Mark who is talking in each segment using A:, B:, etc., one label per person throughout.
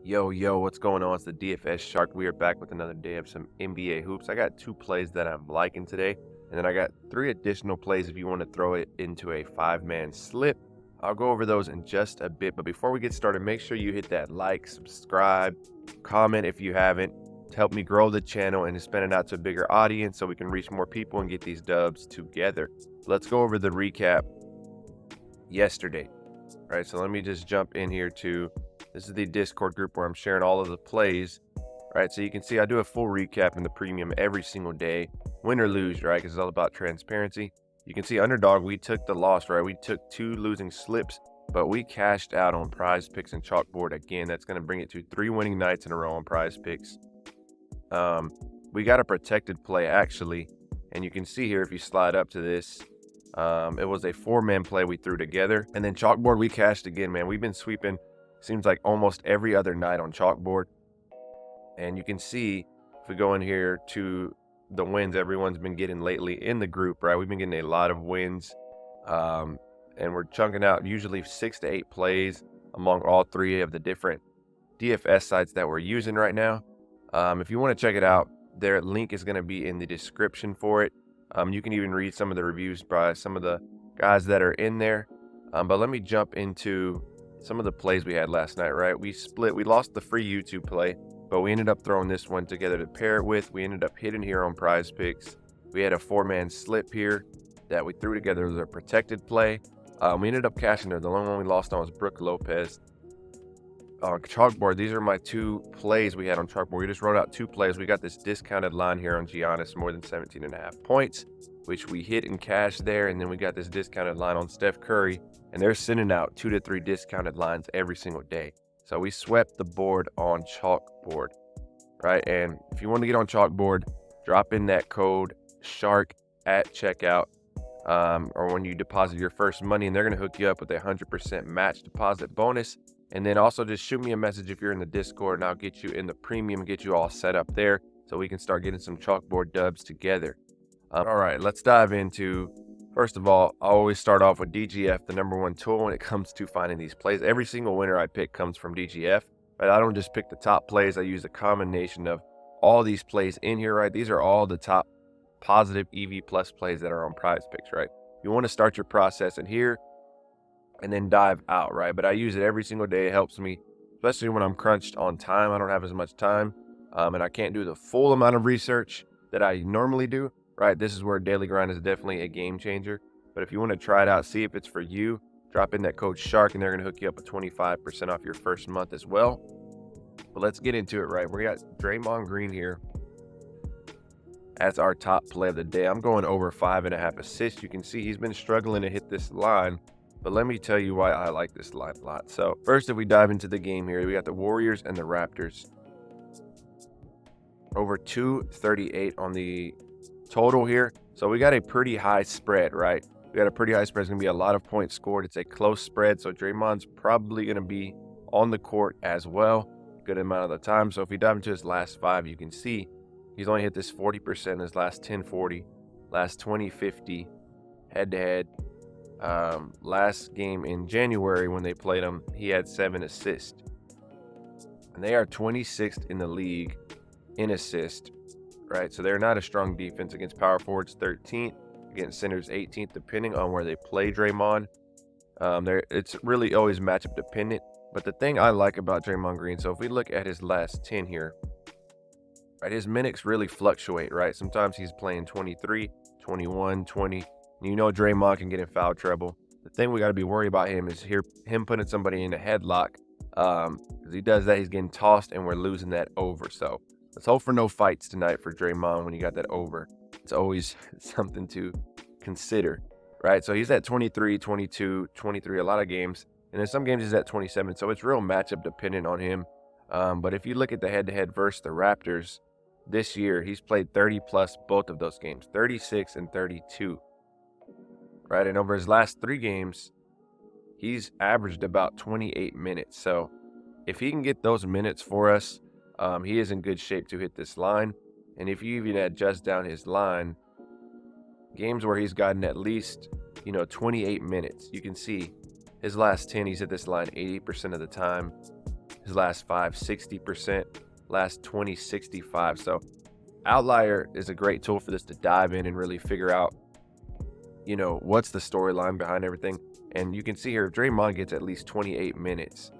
A: Yo, what's going on? It's the DFS Shark. We are back with another day of some NBA hoops. I got 2 plays that I'm liking today, and then I got 3 additional plays if you want to throw it into a 5-man slip. I'll go over those in just a bit, but before we get started, make sure you hit that like, subscribe, comment if you haven't, to help me grow the channel and expand it out to a bigger audience so we can reach more people and get these dubs together. Let's go over the recap yesterday. All right, so let me just jump in here to... This is the Discord group where I'm sharing all of the plays, right? So you can see I do a full recap in the premium every single day, win or lose, right? Because it's all about transparency. You can see underdog, we took the loss, right? We took 2 losing slips, but we cashed out on PrizePicks and CHALKBOARD again. That's going to bring it to 3 winning nights in a row on PrizePicks. We got a protected play actually, and you can see here if you slide up to this, it was a 4-man play we threw together, and then CHALKBOARD we cashed again, man. We've been sweeping. Seems like almost every other night on CHALKBOARD. And you can see if we go in here to the wins everyone's been getting lately in the group, right? We've been getting a lot of wins. And we're chunking out usually 6 to 8 plays among all 3 of the different DFS sites that we're using right now. If you want to check it out, their link is going to be in the description for it. You can even read some of the reviews by some of the guys that are in there. But let me jump into some of the plays we had last night, right? We lost the free YouTube play, but we ended up throwing this one together to pair it with. We ended up hitting here on PrizePicks. We had a 4-man slip here that we threw together as a protected play. We ended up cashing there. The only one we lost on was Brook Lopez. On CHALKBOARD, these are my 2 plays we had on CHALKBOARD. We just wrote out 2 plays. We got this discounted line here on Giannis, more than 17.5 points, which we hit and cashed there. And then we got this discounted line on Steph Curry, and they're sending out 2 to 3 discounted lines every single day. So we swept the board on CHALKBOARD, right? And if you want to get on CHALKBOARD, drop in that code SHARK at checkout, or when you deposit your first money, and they're going to hook you up with a 100% match deposit bonus. And then also just shoot me a message if you're in the Discord, and I'll get you in the premium, get you all set up there so we can start getting some CHALKBOARD dubs together. All right, let's dive into... First of all, I always start off with DGF, the #1 tool when it comes to finding these plays. Every single winner I pick comes from DGF, but I don't just pick the top plays. I use a combination of all these plays in here, right? These are all the top positive EV plus plays that are on PrizePicks, right? You want to start your process in here and then dive out, right? But I use it every single day. It helps me, especially when I'm crunched on time. I don't have as much time, and I can't do the full amount of research that I normally do. Right, this is where daily grind is definitely a game changer. But if you want to try it out, see if it's for you, drop in that code SHARK, and they're going to hook you up with 25% off your first month as well. But let's get into it, right? We got Draymond Green here as our top play of the day. I'm going over 5.5 assists. You can see he's been struggling to hit this line, but let me tell you why I like this line a lot. So first, if we dive into the game here, we got the Warriors and the Raptors. Over 238 on the total here. So we got a pretty high spread, right? We got a pretty high spread. It's going to be a lot of points scored. It's a close spread, so Draymond's probably going to be on the court as well, good amount of the time. So if we dive into his last 5, you can see he's only hit this 40%, his last 10-40, last 20-50, head-to-head. Last game in January when they played him, he had 7 assists. And they are 26th in the league in assists. Right, so they're not a strong defense against power forwards, 13th, against centers, 18th, depending on where they play Draymond. It's really always matchup dependent. But the thing I like about Draymond Green, so if we look at his last 10 here, right, his minutes really fluctuate, right? Sometimes he's playing 23, 21, 20. You know Draymond can get in foul trouble. The thing we got to be worried about him is him putting somebody in a headlock. Because he does that, he's getting tossed, and we're losing that over. So let's hope for no fights tonight for Draymond when you got that over. It's always something to consider, right? So he's at 23, 22, 23, a lot of games. And in some games he's at 27. So it's real matchup dependent on him. But if you look at the head-to-head versus the Raptors this year, he's played 30-plus both of those games, 36 and 32, right? And over his last 3 games, he's averaged about 28 minutes. So if he can get those minutes for us, he is in good shape to hit this line. And if you even adjust down his line, games where he's gotten at least, 28 minutes, you can see his last 10, he's hit this line 80% of the time. His last 5, 60%. Last 20, 65. So Outlier is a great tool for this to dive in and really figure out, you know, what's the storyline behind everything. And you can see here, if Draymond gets at least 28 minutes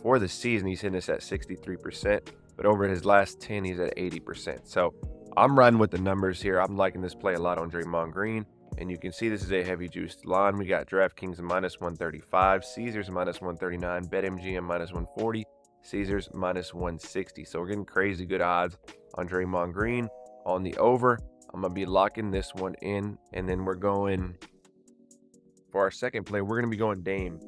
A: for the season, he's hitting this at 63%. But over his last 10, he's at 80%. So I'm riding with the numbers here. I'm liking this play a lot on Draymond Green. And you can see this is a heavy juiced line. We got DraftKings minus 135, Caesars minus 139, BetMGM minus 140, Caesars minus 160. So we're getting crazy good odds on Draymond Green on the over. I'm going to be locking this one in. And then we're going for our second play. We're going to be going Dame.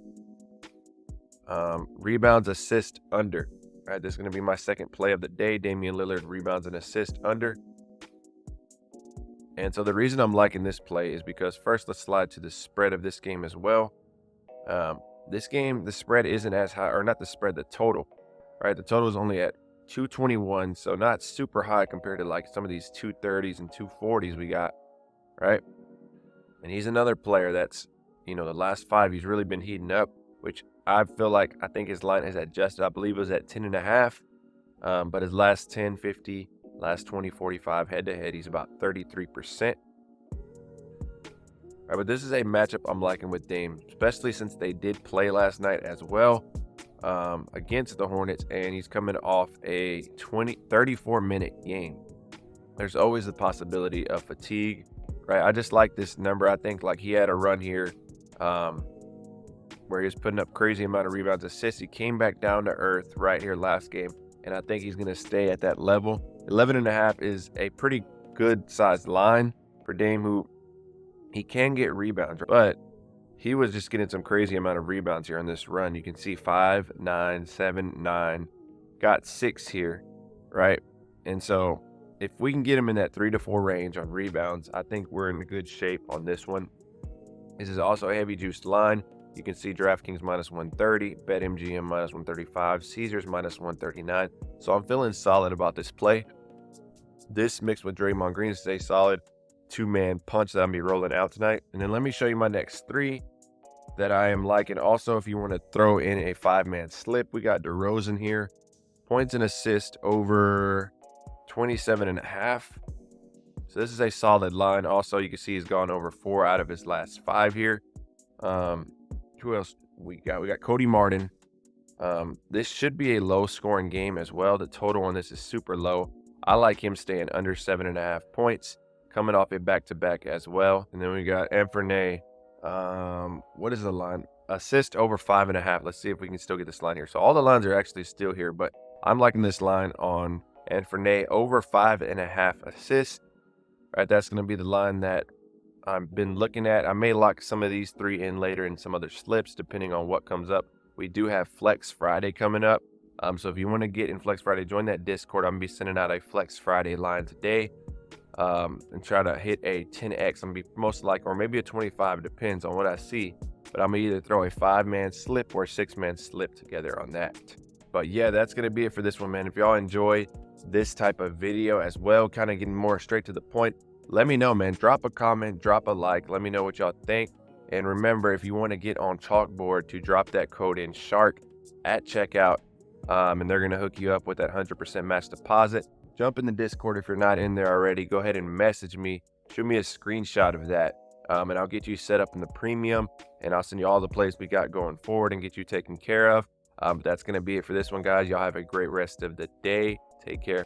A: Rebounds, assist, under. All right, this is going to be my second play of the day. Damen Lillard, rebounds and assist, under. And so the reason I'm liking this play is because first, let's slide to the spread of this game as well. This game, the spread isn't as high, or not the spread, the total, right? The total is only at 221, so not super high compared to like some of these 230s and 240s we got, right? And he's another player that's, you know, the last 5, he's really been heating up, which I feel like, I think his line has adjusted. I believe it was at 10.5, but his last 10, 50, last 20, 45 head-to-head, he's about 33%. All right, but this is a matchup I'm liking with Dame, especially since they did play last night as well against the Hornets, and he's coming off a 34-minute game. There's always the possibility of fatigue, right? I just like this number. I think like he had a run here where he was putting up crazy amount of rebounds, assists. He came back down to earth right here last game, and I think he's going to stay at that level. 11.5 is a pretty good sized line for Dame, who he can get rebounds, but he was just getting some crazy amount of rebounds here on this run. You can see 5, 9, 7, 9, got 6 here, right? And so if we can get him in that 3 to 4 range on rebounds, I think we're in good shape on this one. This is also a heavy juiced line. You can see DraftKings minus 130, BetMGM minus 135, Caesars minus 139. So I'm feeling solid about this play. This mixed with Draymond Green is a solid 2-man punch that I'm going to be rolling out tonight. And then let me show you my next 3 that I am liking. Also, if you want to throw in a 5-man slip, we got DeRozan here. Points and assist over 27.5. So this is a solid line. Also, you can see he's gone over 4 out of his last 5 here. Who else we got? We got Cody Martin. This should be a low scoring game as well. The total on this is super low. I like him staying under 7.5 points, coming off a back-to-back as well. And then we got Anfernay. What is the line? Assist over 5.5. Let's see if we can still get this line here. So all the lines are actually still here, but I'm liking this line on Anfernay over 5.5 assists. All right, that's going to be the line that I've been looking at. I may lock some of these 3 in later in some other slips, depending on what comes up. We do have Flex Friday coming up. So if you want to get in Flex Friday, join that Discord. I'm going to be sending out a Flex Friday line today and try to hit a 10X. I'm going to be most likely, or maybe a 25, depends on what I see. But I'm going to either throw a 5-man slip or a 6-man slip together on that. But yeah, that's going to be it for this one, man. If y'all enjoy this type of video as well, kind of getting more straight to the point, let me know, man. Drop a comment, drop a like. Let me know what y'all think. And remember, if you want to get on Chalkboard, to drop that code in SHARK at checkout. And they're going to hook you up with that 100% match deposit. Jump in the Discord if you're not in there already. Go ahead and message me. Shoot me a screenshot of that. And I'll get you set up in the premium. And I'll send you all the plays we got going forward and get you taken care of. But that's going to be it for this one, guys. Y'all have a great rest of the day. Take care.